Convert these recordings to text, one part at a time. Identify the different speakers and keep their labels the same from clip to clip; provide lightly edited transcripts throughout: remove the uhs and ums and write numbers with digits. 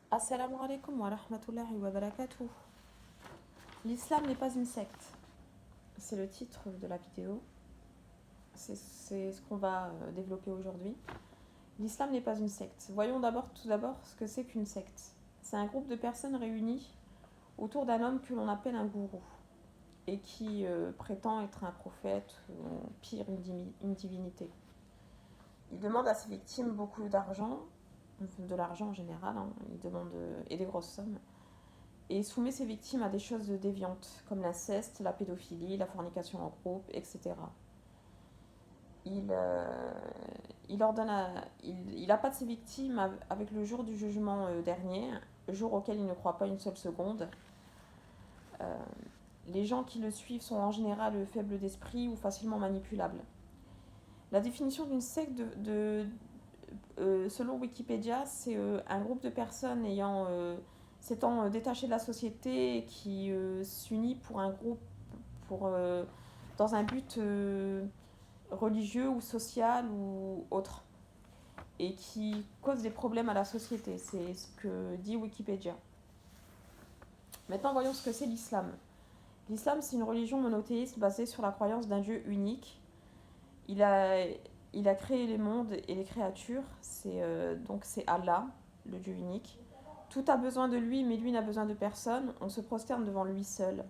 Speaker 1: Assalamu alaikum wa rahmatullahi wa barakatuh. L'islam n'est pas une secte. C'est le titre de la vidéo. C'est ce qu'on va développer aujourd'hui. L'islam n'est pas une secte. Voyons tout d'abord ce que c'est qu'une secte. C'est un groupe de personnes réunies autour d'un homme que l'on appelle un gourou et qui prétend être un prophète ou pire une divinité. Il demande à ses victimes beaucoup d'argent, de l'argent en général, il demande et des grosses sommes, et soumet ses victimes à des choses déviantes comme l'inceste, la pédophilie, la fornication en groupe, etc. Il appâte ses victimes avec le jour du jugement dernier, jour auquel il ne croit pas une seule seconde. Les gens qui le suivent sont en général faibles d'esprit ou facilement manipulables. La définition d'une secte selon Wikipédia, c'est un groupe de personnes s'étant détachées de la société et qui s'unit pour un groupe dans un but religieux ou social ou autre et qui cause des problèmes à la société. C'est ce que dit Wikipédia. Maintenant, voyons ce que c'est l'islam. L'islam, c'est une religion monothéiste basée sur la croyance d'un Dieu unique. Il a créé les mondes et les créatures, donc c'est Allah, le Dieu unique. Tout a besoin de lui, mais lui n'a besoin de personne. On se prosterne devant lui seul.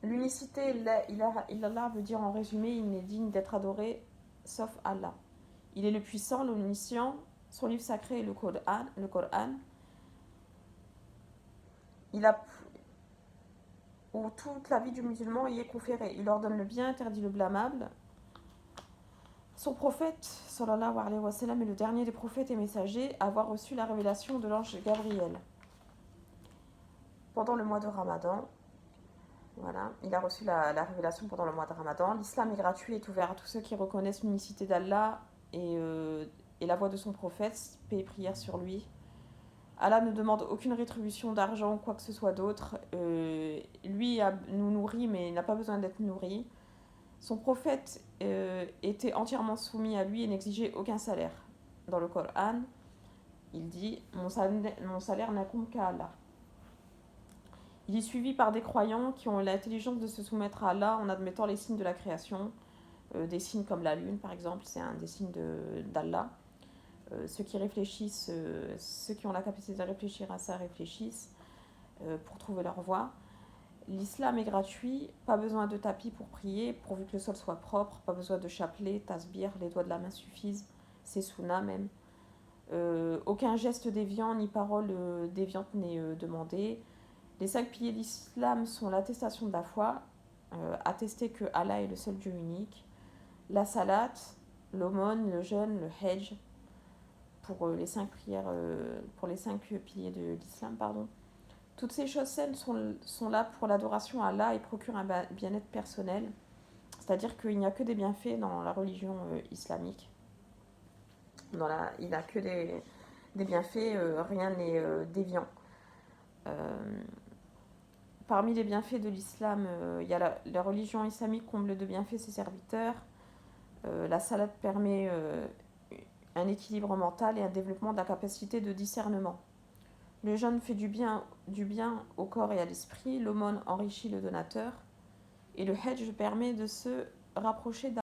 Speaker 1: L'unicité, illallah veut dire en résumé, il n'est digne d'être adoré sauf Allah. Il est le puissant, l'omniscient. Son livre sacré est le Coran. Où toute la vie du musulman y est conférée. Il ordonne le bien, interdit le blâmable. Son prophète, sallallahu alayhi wa sallam, est le dernier des prophètes et messagers à avoir reçu la révélation de l'ange Gabriel. Pendant le mois de Ramadan, voilà, il a reçu la révélation pendant le mois de Ramadan. L'islam est gratuit et est ouvert à tous ceux qui reconnaissent l'unicité d'Allah et la voix de son prophète, paix et prière sur lui. Allah ne demande aucune rétribution d'argent ou quoi que ce soit d'autre. Lui nous nourrit, mais il n'a pas besoin d'être nourri. Son prophète était entièrement soumis à lui et n'exigeait aucun salaire. Dans le Coran, il dit « Mon salaire n'incombe qu'à Allah ». Il est suivi par des croyants qui ont l'intelligence de se soumettre à Allah en admettant les signes de la création. Des signes comme la lune, par exemple, c'est un des signes d'Allah. Ceux qui réfléchissent, ceux qui ont la capacité de réfléchir à ça réfléchissent pour trouver leur voie. L'islam est gratuit, pas besoin de tapis pour prier, pourvu que le sol soit propre, pas besoin de chapelet, tasbir, les doigts de la main suffisent, c'est sunna même. Aucun geste déviant ni parole déviante n'est demandé. Les 5 piliers de l'islam sont l'attestation de la foi, attester que Allah est le seul Dieu unique, la salat, l'aumône, le jeûne, le hajj, pour les 5 piliers de l'islam, pardon. Toutes ces choses saines sont là pour l'adoration à Allah et procurent un bien-être personnel. C'est-à-dire qu'il n'y a que des bienfaits dans la religion islamique. Il n'y a que des bienfaits, rien n'est déviant. Parmi les bienfaits de l'islam, il y a la religion islamique comble de bienfaits ses serviteurs. La salat permet un équilibre mental et un développement de la capacité de discernement. Le jeûne fait du bien au corps et à l'esprit. L'aumône enrichit le donateur. Et le hajj permet de se rapprocher d'Allah.